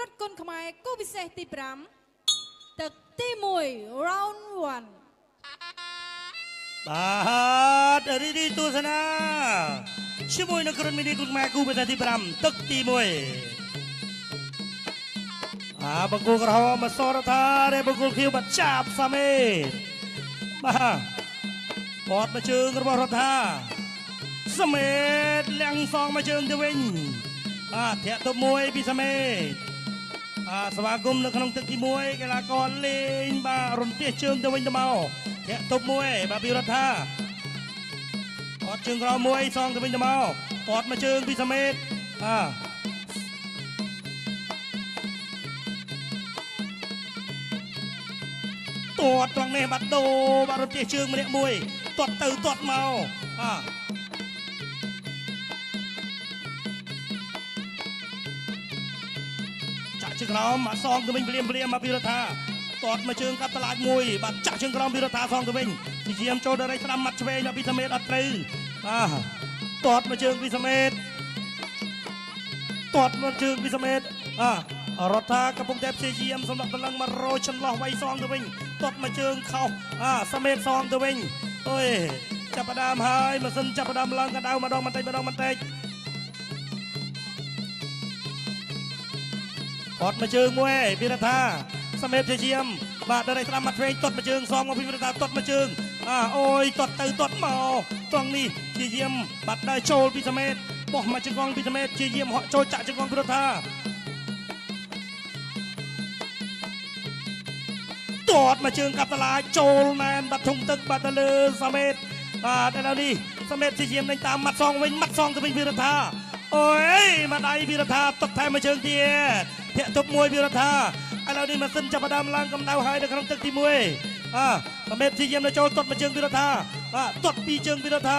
តគុណខ្មែរគូពិសេសទី5ទឹកទី1 round 1បាទរីឌីទស្សនាជាមួយនឹងក្រុមមីនីគុណខ្មែរគូពិសេសទី5ទឹកទី1បង្គោលក្រហមសរថារេបង្គោលខៀវបាត់ចាប់សាមេបាទបត់មកជើងរបស់រដ្ឋាសមេតលាំងសងមកជើងទៅវិញធាក់ទប់មួយពីសមេតស្វាគមន៍នៅក្នុងទឹកទី1កីឡាករលេងបាទរំទះជើងទៅវិញទៅមកធាក់ទប់មួយបាទពីរដ្ឋាអត់ជើងក្រោមមួយសងទៅវិញទៅមកអត់មកជើងពីសមេតទាត់ត្រង់នេះបាត់ដូបាទរំទះជើងម្នាក់មួយទាត់ទៅទាត់មកចាក់ជើងក្រោមសងទៅវិញភ្លាមមកពីរដ្ឋាទាត់មកជើងកាត់តឡាចមួយបាទចាក់ជើងក្រោមពីរដ្ឋាសងទៅវិញជាយាមចូលដល់ស្ដាំមាត់ឆ្វេងពីសមេតអត់ត្រូវទាត់មកជើងពីសមេតទាត់មកជើងពីសមេតរដ្ឋាកំពុងតែព្យាយាមសម្រាប់តលឹងមករយចន្លោះវៃសងទៅវិញទាត់មកជើងខុសសមេតសងទៅវិញអើយចាប់ផ្ដើមហើយម៉ាស៊ីនចាប់ផ្ដើមឡើងកណ្ដៅម្ដងបន្តិចគាត់មកជើងមួយពីរដ្ឋាសមេតព្យាយាមបាទដល់ស្ដាំមាត់ឆ្វេងទាត់មកជើងសងមកពីរដ្ឋាទាត់មកជើងអូយទាត់ទៅទាត់មកត្រង់នេះព្យាយាមបាទដើរចូលពីសមេតបោះមកជង្គង់ពីសមេតព្យាយាមហក់ចូលចាក់ជង្គង់ពីរដ្ឋាទាត់មកជើងកាប់តឡាចូលណែនបាត់ធុងទឹកបាត់ទៅលើសមេតតែដល់នេះសមេតព្យាយាមនឹងតាមមាត់សងវិញមាត់សងទៅវិញពីរដ្ឋាអូយមកដៃពីរដ្ឋាទុកថែមមកជើងទៀតធាក់ទប់មួយពីរដ្ឋាឥឡូវនេះម៉ាស៊ីនចាប់ផ្ដើមឡើងកម្ដៅហើយនៅក្នុងទឹកទី1សមេតព្យាយាមទៅចូលទាត់មកជើងពីរដ្ឋាទាត់ពីជើងពីរដ្ឋា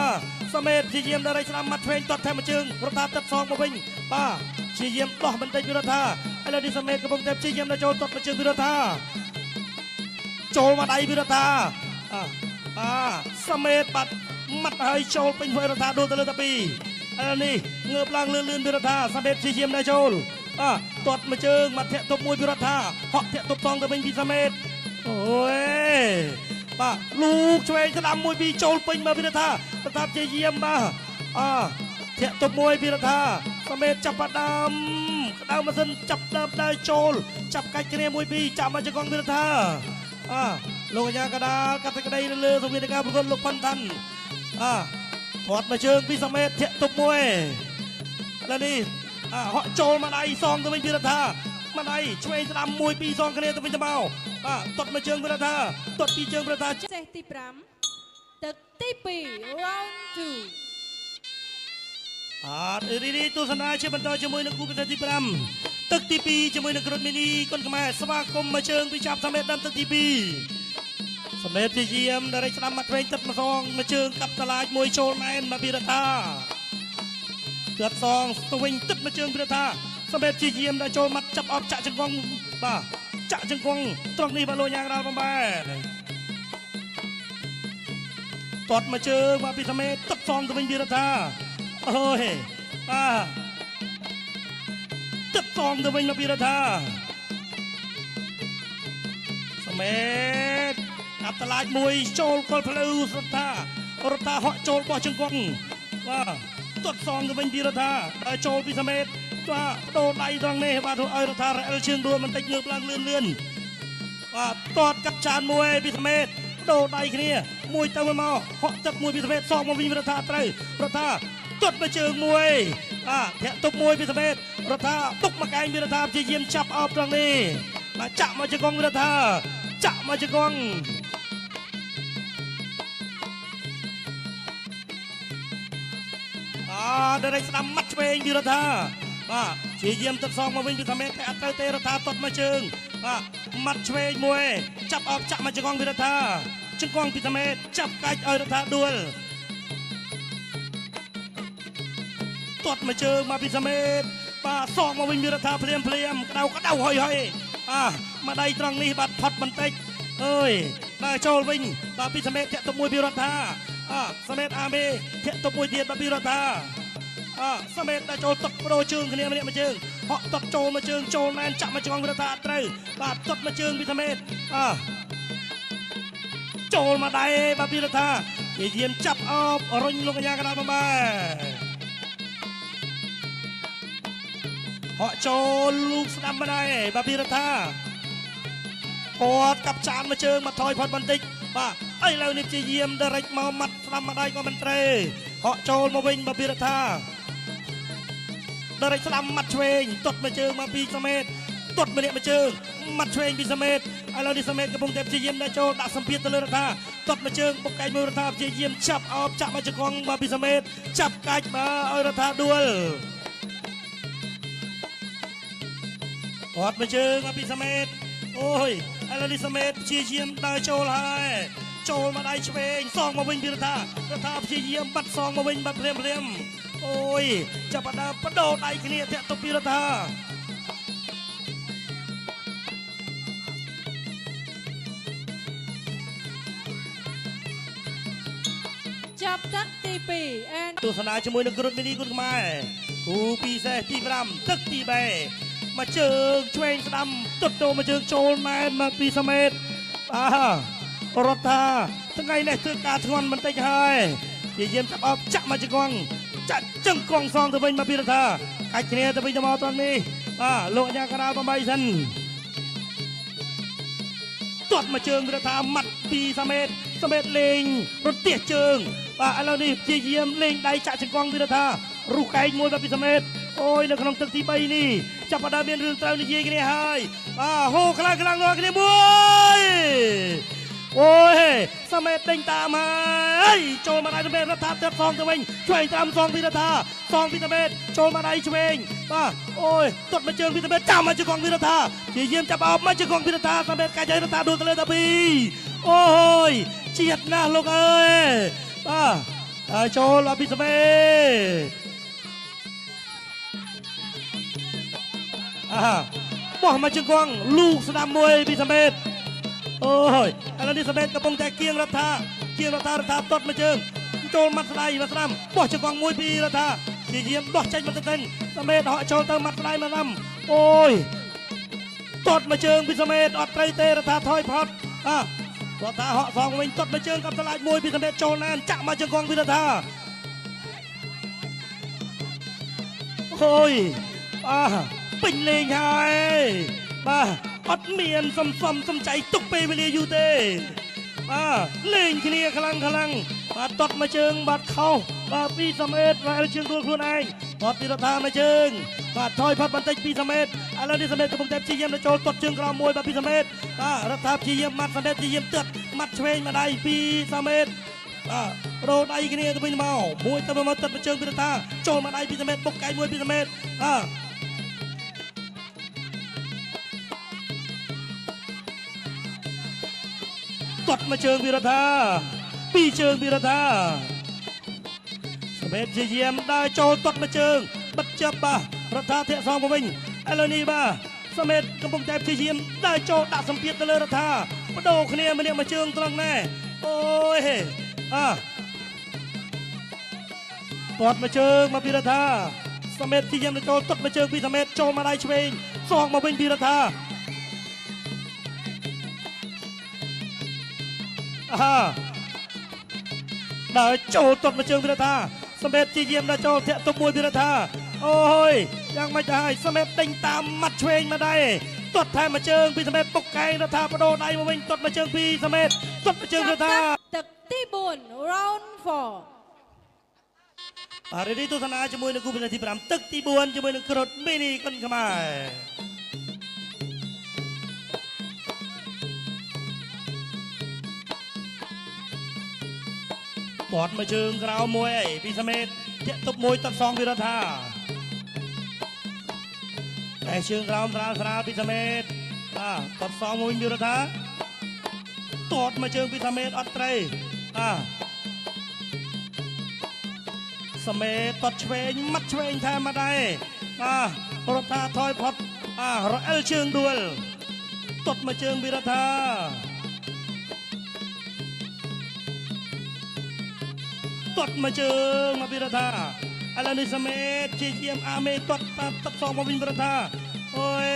សមេតព្យាយាមដល់ស្ដាំមាត់ឆ្វេងទាត់ថែមមកជើងរដ្ឋាទឹកសងមកវិញព្យាយាមដោះបន្តិចពីរដ្ឋាឥឡូវនេះសមេតកំពុងតែព្យាយាមទៅចូលទាត់មកជើងពីរដ្ឋាចូលមកដៃពីរដ្ឋាសមេតបាត់មាត់ហើយចូលពេញវៃរដ្ឋាដួលទៅលើតាពីឥឡូវនេះងើបឡើងលឿនពីរដ្ឋាសមេតព្យាយាមទៅចូលទាត់មកជើងមកធាក់ទប់មួយពីរដ្ឋាហក់ធាក់ទប់សងទៅវិញពីសមេតអូយលោកឆ្វេងស្ដាំមួយពីចូលពេញមកពីរដ្ឋាព្យាយាមធាក់ទប់មួយពីរដ្ឋាសមេតចាប់ផ្ដើមក្តៅម៉ាស៊ីនចាប់ដើមដើរចូលចាប់កាច់គ្នាមួយពីចាប់មកជង្គង់ពីរដ្ឋាលោកអាញាកដាលកាត់សេចក្តីលើសង្វៀនការប្រកួតលោកផាន់តាន់ធាត់មកជើងពីសមេតធាក់ទប់មួយឥឡូវនេះហក់ចូលមកដៃសងទៅវិញពីរដ្ឋាមកដៃឆ្វេងស្ដាំមួយពីរសងគ្នាទៅវិញទៅមកទាត់មកជើងពីរដ្ឋាទាត់ពីជើងពីរដ្ឋាសេះទី5ទឹកទី2 round 2រីឌីទស្សនាជាបន្តជាមួយនឹងគូពិសេសទី5ទឹកទី2ជាមួយនឹងក្រុមមីនីគុនខ្មែរស្វាគមន៍មកជើងពីចាប់សមេតដល់ទឹកទី2សមេតព្យាយាមដល់ស្ដាំមកឆ្វេងទឹកមកសងមកជើងកាប់តឡាចមួយចូលណែនមកពីរដ្ឋាទាត់សងទៅវិញទឹកមកជើងពីរដ្ឋាសមេតព្យាយាមដល់ចូលមាត់ចាប់អបចាក់ជង្គង់ចាក់ជង្គង់ត្រង់នេះបាទលោកយ៉ាងដល់បំបែទាត់មកជើងមកពីសមេតទឹកសងទៅវិញពីរដ្ឋាអូយទឹកសងទៅវិញមកពីរដ្ឋាសមេតកាប់តឡាចមួយចូលកលផ្លូវរដ្ឋាហក់ចូលបោះជង្គង់ទាត់សងទៅវិញពីរដ្ឋាដល់ចូលពីសមេតដូរដៃត្រង់នេះបាទធ្វើឲ្យរដ្ឋារអិលជើងដួលបន្តិចងើបឡើងលឿនទាត់កាប់ចានមួយពីសមេតដូរដៃគ្នាមួយទៅមកហក់ទឹកមួយពីសមេតសងមកវិញរដ្ឋាត្រូវរដ្ឋាទាត់មកជើងមួយធាក់ទប់មួយពីសមេតរដ្ឋាទុកមកកែងពីរដ្ឋាព្យាយាមចាប់អបត្រង់នេះចាក់មកជង្គង់រដ្ឋាចាក់មកជង្គង់ដល់ស្ដាំមាត់ឆ្វេងពីរដ្ឋាព្យាយាមទឹកសងមកវិញពីសមេតតែអត់ទៅទេរដ្ឋាទាត់មកជើងមាត់ឆ្វេងមួយចាប់អបចាក់មកជង្គង់ពីរដ្ឋាជង្គង់ពីសមេតចាប់កាច់ឲ្យរដ្ឋាដួលទាត់មកជើងមកពីសមេតសងមកវិញពីរដ្ឋាភ្លាមក្តៅហើយមកដៃត្រង់នេះបាទផុតបន្តិចអើយដើរចូលវិញពីសមេតធាក់ទប់មួយពីរដ្ឋាសមេតអាមេធាក់ទប់មួយទៀតពីរដ្ឋាសមេតតែចូលទឹកបដូរជើងគ្នាម្នាក់មួយជើង ហក់ទាត់ចូលមកជើងចូលណែនចាក់មកចងវិរថាត្រូវបាទទាត់មកជើងពីថាមេតចូលមកដៃបាទវិរថាជាយាមចាប់អបរុញលោកកញ្ញាកណ្ដាលបំបែហក់ចូលលូកស្ដាំមកដៃបាទវិរថាគាត់កាប់ចានមកជើងមកថយផុតបន្តិចបាទឥឡូវនេះជាយាមដរិចមកម៉ាត់ស្ដាំមកដៃក៏មិនត្រូវហក់ចូលមកវិញបាទវិរថាដរិចស្ដាំម៉ាត់ឆ្វេងទាត់មកជើងមកពីសមេតទាត់ម្នាក់មកជើងម៉ាត់ឆ្វេងពីសមេតឥឡូវនេះសមេតកំពុងតែព្យាយាមដាក់ចូលដាក់សម្ពាធទៅលើរដ្ឋាទាត់មកជើងបុកកាច់មួយរដ្ឋាព្យាយាមចាប់អបចាក់មកជង្គង់មកពីសមេតចាប់កាច់មកឲ្យរដ្ឋាដួលគាត់មកជើងមកពីសមេតអូយឥឡូវនេះសមេតព្យាយាមដើរចូលហើយចូលមកដៃឆ្វេងសងមកវិញពីរដ្ឋាព្យាយាមបាត់សងមកវិញបាត់ភ្លាមអូយចាប់បដាបដោដៃគ្នាធាក់ទៅពីរដ្ឋាចាប់ទឹកទី2 ទស្សនាជាមួយនឹងគ្រុឌមីនីគុណខ្មែរគូពិសេសទី5ទឹកទី3មកជើងឆ្វេងស្ដាំទុតទៅមកជើងចូលណែនមកពីសមេតរដ្ឋាថ្ងៃនេះធ្វើការធ្ងន់បន្តិចហើយជាយាមចាប់អបចាក់មកជង្គង់ចាក់ជង្គង់សងទៅវិញមកពីរដ្ឋាកាច់គ្នាទៅវិញទៅមកតនេះលោកអាញាកណ្ដាល8សិនទាត់មកជើងរដ្ឋាម៉ាត់ពីសមេតលេងរត់ទះជើងបាទឥឡូវនេះព្យាយាមលេងដៃចាក់ជង្គង់ពីរដ្ឋារុះកែងមួយមកពីសមេតអូយនៅក្នុងទឹកទី3នេះចាប់ផ្ដើមមានរឿងត្រូវនិយាយគ្នាហើយហូខ្លាំងរាល់គ្នាមួយអូយសមេតដេញតាមហើយចូលមកដៃសមេតរដ្ឋាទឹកសងទៅវិញឆ្វេងតាមសងពីរដ្ឋាសងពីសមេតចូលមកដៃឆ្វេងបាទអូយទាត់មកជើងពីសមេតចាំមកជង្គង់ពីរដ្ឋាជាយាមចាប់អបមកជង្គង់ពីរដ្ឋាសមេតកាច់ឲ្យរដ្ឋាដួលទៅលើតាពីអូយជាតិណាស់លោកអើយចូលមកពីសមេតបោះមកជង្គង់លូកស្ដាំមួយពីសមេតអូយឥឡូវនេះសមេតកំពុងតែគៀងរដ្ឋាទាត់មកជើងចូលមាត់ស្ដាយមកស្ដាំបោះជង្គង់មួយពីរដ្ឋាជាយាមបោះចេញមកទៅសមេតហក់ចូលទៅមាត់ស្ដាយមកស្ដាំអូយទាត់មកជើងពីសមេតអត់ត្រូវទេរដ្ឋាថយផុតរដ្ឋាហក់សងវិញទាត់មកជើងកំស្លាច់មួយពីសមេតចូលណែនចាក់មកជង្គង់ពីរដ្ឋាអូយពេញលេងហើយអត់មានសំចៃទុកពេលវេលាយូរទេលេងគ្នាខ្លាំងទាត់មកជើងបាត់ខុសពីសមេតជើងដួលខ្លួនឯងទាត់ពីរដ្ឋាមកជើងថយផុតបន្តិចពីសមេតឥឡូវនេះសមេតកំពុងតែព្យាយាមទៅចូលទាត់ជើងក្រោមមួយពីសមេតរដ្ឋាព្យាយាមម៉ាត់សមេតព្យាយាមទាត់ម៉ាត់ឆ្វេងមកដៃពីសមេតរោដៃគ្នាទៅវិញមកមួយទៅមកទាត់មកជើងពីរដ្ឋាចូលមកដៃពីសមេតបុកកែមួយពីសមេតទាត់មកជើងពីរដ្ឋាពីជើងពីរដ្ឋាសមេតព្យាយាមដើរចូលទាត់មកជើងបិទចាប់រដ្ឋាធាក់សងមកវិញឥឡូវនេះសមេតកំពុងតែព្យាយាមដើរចូលដាក់សម្ពាធទៅលើរដ្ឋាបដូរគ្នាម្នាក់មកជើងត្រង់ណែអូយទាត់មកជើងមកពីរដ្ឋាសមេតព្យាយាមទៅចូលទាត់មកជើងពីសមេតចូលមកដៃឆ្វេងសងមកវិញពីរដ្ឋាដើរចូលទាត់មកជើងពីរដ្ឋាសមេតព្យាយាមដើរចូលធាក់ទុកមួយពីរដ្ឋាអូយយ៉ាងម៉េចទៅហើយសមេតដេញតាមមាត់ឆ្វេងមកដែរទាត់ថែមមកជើងពីសមេតបុកកែងរដ្ឋាបដូរដៃមកវិញទាត់មកជើងពីសមេតទាត់មកជើងរដ្ឋាទឹកទី4 round 4រីនេះទស្សនាជាមួយនឹងគូពិសេសទី5ទឹកទី4ជាមួយនឹងគ្រុឌមីនីគុណខ្មែរទាត់មកជើងក្រៅមួយពីសមេតធាក់ទុកមួយទាត់សងពីរដ្ឋាតែជើងក្រោមស្រាលពីសមេតទាត់សងមួយពីរដ្ឋាទាត់មកជើងពីសមេតអត់ត្រូវសមេតទាត់ឆ្វេងម៉ាត់ឆ្វេងថែមមកដែររដ្ឋាថយផុតរអិលជើងដួលទាត់មកជើងពីរដ្ឋាទាត់មកជើងមកពីរដ្ឋាឥ ឥឡូវនេះសមេតជាយាមអាមេទាត់តាត់សងមកវិញប្រថាអូយ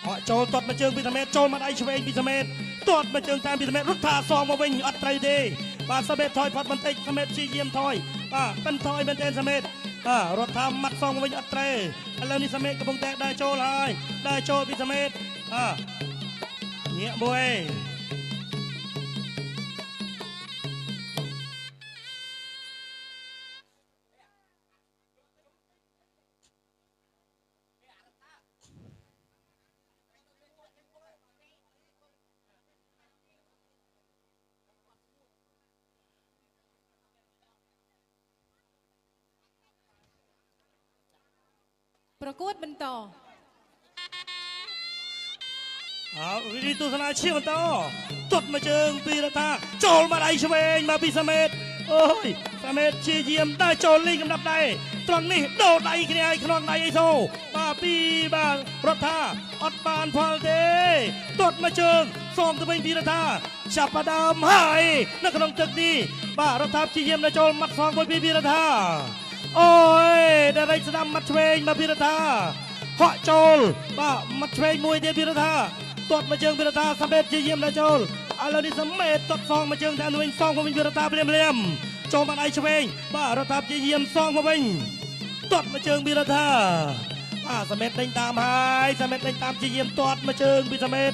អត់ចូលទាត់មកជើងពីសមេតចូលមកដៃឆ្វេងពីសមេតទាត់មកជើងតាមពីសមេតរត់ថាសងមកវិញអត់ត្រូវទេបាទសមេតថយផាត់បន្តិចសមេតជាយាមថយបាទប៉ិនថយមែនទែនសមេតរត់ថាម៉ាត់សងមកវិញអត់ត្រូវឥឡូវនេះសមេតកំពុងតែដើរចូលហើយដើរចូលពីសមេតញាក់មួយប្រកួតបន្តរីទស្សនាឈៀបន្តទាត់មកជើងពីរដ្ឋាចូលមកដៃឆ្វេងមកពីសមេតអូយសមេតជាយាមដើរចូលលេងកំដាប់ដៃត្រង់នេះដោដៃគ្នាឲ្យខ្នងដៃអីសូបាទពីបាទរដ្ឋាអត់បានផលទេទាត់មកជើងសងទៅវិញពីរដ្ឋាចាប់ផ្ដើមហើយនៅក្នុងទឹកនេះបាទរដ្ឋាជាយាមដើរចូលមាត់សងមួយពីរដ្ឋាអូយដែលរៃស្ដាំមាត់ឆ្វេងមកពីរដ្ឋាហក់ចូលបាទមាត់ឆ្វេងមួយទៀតពីរដ្ឋាទាត់មកជើងពីរដ្ឋាសមេតជាយាមដើរចូលឥឡូវនេះសមេតទាត់សងមកជើងតាមវិញសងមកវិញពីរដ្ឋាព្រាមចូលមកដៃឆ្វេងបាទរដ្ឋាជាយាមសងមកវិញទាត់មកជើងពីរដ្ឋាសមេតដេញតាមហើយសមេតដេញតាមជាយាមទាត់មកជើងពីសមេត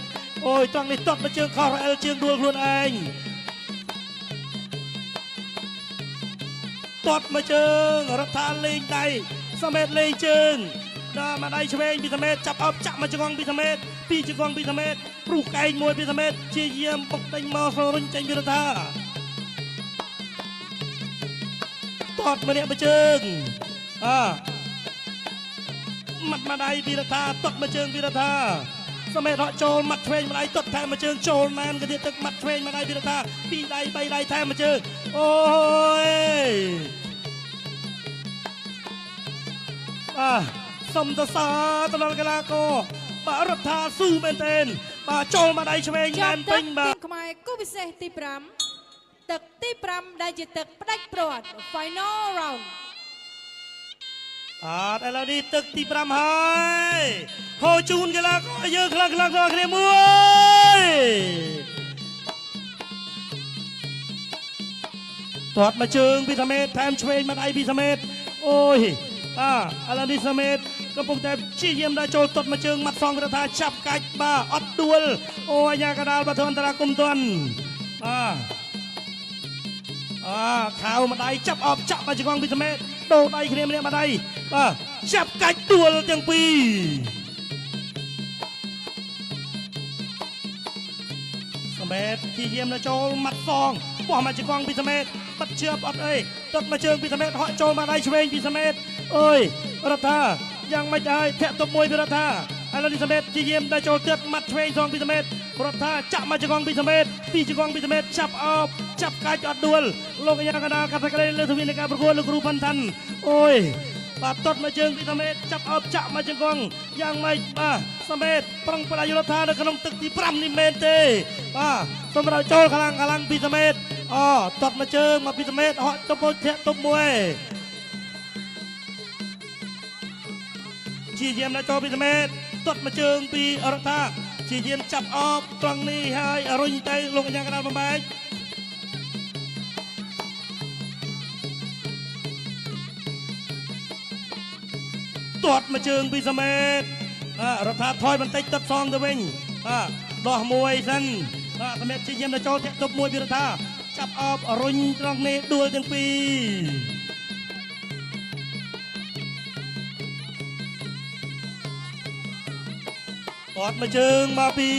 អូយត្រង់នេះទាត់មកជើងខុសរអិលជើងដួលខ្លួនឯងទាត់មកជើងរដ្ឋាលេងដៃសមេតលេងជើងដល់មកដៃឆ្វេងពីសមេតចាប់អបចាក់មកជង្គង់ពីសមេតពីជង្គង់ពីសមេតព្រុសកែងមួយពីសមេតជាយាមបុកដេញមកសរុញចេញពីរដ្ឋាទាត់មកអ្នកមកជើងមាត់មកដៃពីរដ្ឋាទាត់មកជើងពីរដ្ឋាសមេតហក់ចូលមាត់ឆ្វេងមកដៃទាត់ថែមមកជើងចូលណានក៏ទៀតទឹកមាត់ឆ្វេងមកដៃពីរដ្ឋាពីដៃ3ដៃថែមមកជើងអូយសុំតសាទៅដល់កីឡាករបាទរដ្ឋាស៊ូមែនទែនបាទចូលមកដៃឆ្វេងណែនពេញបាទខ្មែរគូពិសេសទី5ទឹកទី5ដែលជាទឹកផ្ដាច់ព្រាត់ Final Round ឥឡូវនេះទឹកទី5ហើយហូរជូនកីឡាករយើងខ្លាំងគ្នាមួយទាត់មកជើងពីសមេតថែមឆ្វេងមកដៃពីសមេតអូយឥឡូវនេះសមេតកំពុងតែជាយាមដើរចូលទាត់មកជើងមាត់សងរដ្ឋាចាប់កាច់បាទអត់ដួលអូអាញាកដាលបាត់អន្តរាគមទាន់ខៅមកដៃចាប់អបចាក់មកជង្គង់ពីសមេតដូរដៃគ្នាម្នាក់មកដៃបាទចាប់កាច់ដួលទាំងពីរសមេតជាយាមដើរចូលមាត់សងបោះមកជង្គង់ពីសមេតបាត់ជឿបអត់អីទាត់មកជើងពីសមេតហក់ចូលមកដៃឆ្វេងពីសមេតអើយរដ្ឋាយ៉ាងមិនដែរធាក់ទប់មួយពីរដ្ឋាឥឡូវនេះសមេតជាយាមដើរចូលទាត់មាត់ឆ្វេងសងពីសមេតរដ្ឋាចាក់មកជង្គង់ពីសមេតពីជង្គង់ពីសមេតចាប់អបចាប់កាច់អត់ដួលលោកអាញាកណ្ដាលកាត់ក្តីលើទ្វីនៃការប្រកួតលោកគ្រូផាន់តាន់អូយបាទទាត់មកជើងពីសមេតចាប់អបចាក់មកជង្គង់យ៉ាងម៉េចបាទសមេតប្រុងប្រដៅរដ្ឋានៅក្នុងទឹកទី5នេះមែនទេបាទសម្រាប់ចូលខ្លាំងពីសមេតទាត់មកជើងមកពីសមេតហក់ទៅពោធាក់ទប់មួយជាយាមដល់ចូលពីសមេតទាត់មកជើងពីរដ្ឋាជាយាមចាប់អបត្រង់នេះហើយរុញទៅលោកអាញាកណ្ដាលបំបែកទាត់មកជើងពីសមេតរដ្ឋាថយបន្តិចទឹកសងទៅវិញដោះមួយសិនសមេតជាយាមដល់ចូលធាក់ទប់មួយពីរដ្ឋាចាប់អបរុញត្រង់នេះដួលទាំងពីរទាត់មកជើងមកពី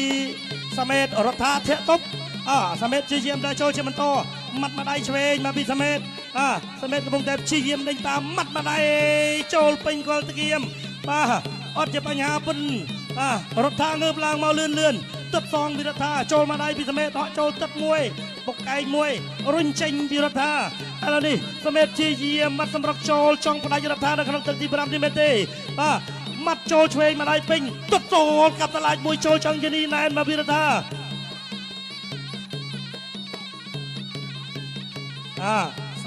សមេតរដ្ឋាធាក់ទប់សមេតជាយាមដល់ចូលជាបន្តមាត់មកដៃឆ្វេងមកពីសមេតសមេតកំពុងតែព្យាយាមដេញតាមមាត់មកដៃចូលពេញគល់តកៀមបាទអត់ជាបញ្ហាពុនរដ្ឋាងើបឡើងមកលឿនទឹកសងពីរដ្ឋាចូលមកដៃពីសមេតហក់ចូលទឹកមួយបុកឯងមួយរុញចេញពីរដ្ឋាឥឡូវនេះសមេតជាយាមមាត់សម្រុកចូលចង់ផ្ដាច់រដ្ឋានៅក្នុងទឹកទី5នេះមែនទេមាត់ចូលឆ្វេងមកដៃពេញទឹកចូលកាប់តឡាចមួយចូលចង់ជានីណែនមកពីរដ្ឋាស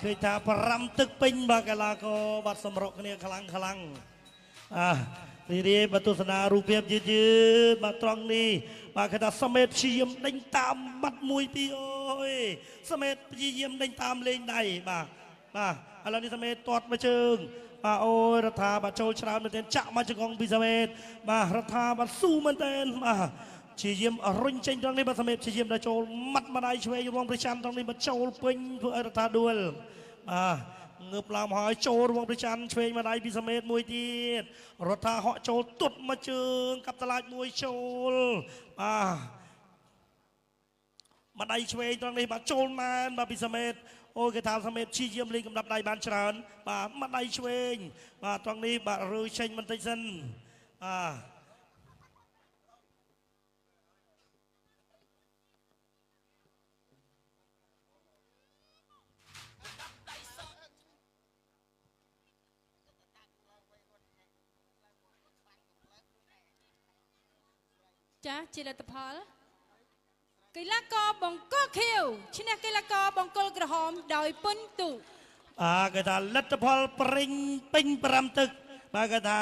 เคยថា5ទឹកពេញបាទកីឡាករបាត់សម្រុកគ្នាខ្លាំងរីរាយបាទទស្សនារូបភាពយឺតបាទត្រង់នេះបាទគេថាសមេតព្យាយាមដេញតាមបាត់មួយពីរអូយសមេតព្យាយាមដេញតាមលេងដៃបាទឥឡូវនេះសមេតទាត់មកជើងបាទអូយរដ្ឋាបាទចូលច្រើនមែនទែនចាក់មកជង្គង់ពីសមេតបាទរដ្ឋាបាទស៊ូមែនទែនបាទព្យាយាមរុញចេញត្រង់នេះបាទសមេតព្យាយាមដល់ចូលម៉ាត់ម្ដាយឆ្វេងរងប្រចាំត្រង់នេះបាទចូលពេញធ្វើឲ្យរដ្ឋាដួលងើបឡើងមកហើយចូលរងប្រចាំឆ្វេងម្ដាយពីសមេតមួយទៀតរដ្ឋាហក់ចូលទុតមកជើងកាប់តឡាចមួយចូលម្ដាយឆ្វេងត្រង់នេះបាទចូលណែនបាទពីសមេតអូគេថាសមេតព្យាយាមលេងកំដាប់ដៃបានច្រើនបាទម្ដាយឆ្វេងបាទត្រង់នេះបាទរើចេញបន្តិចសិនចាជាលទ្ធផលកីឡាករបង្គោលខៀវឈ្នះកីឡាករបង្គោលក្រហមដោយពុនទូគេថាលទ្ធផលប្រេងពេញ5ទឹកបាទគេថា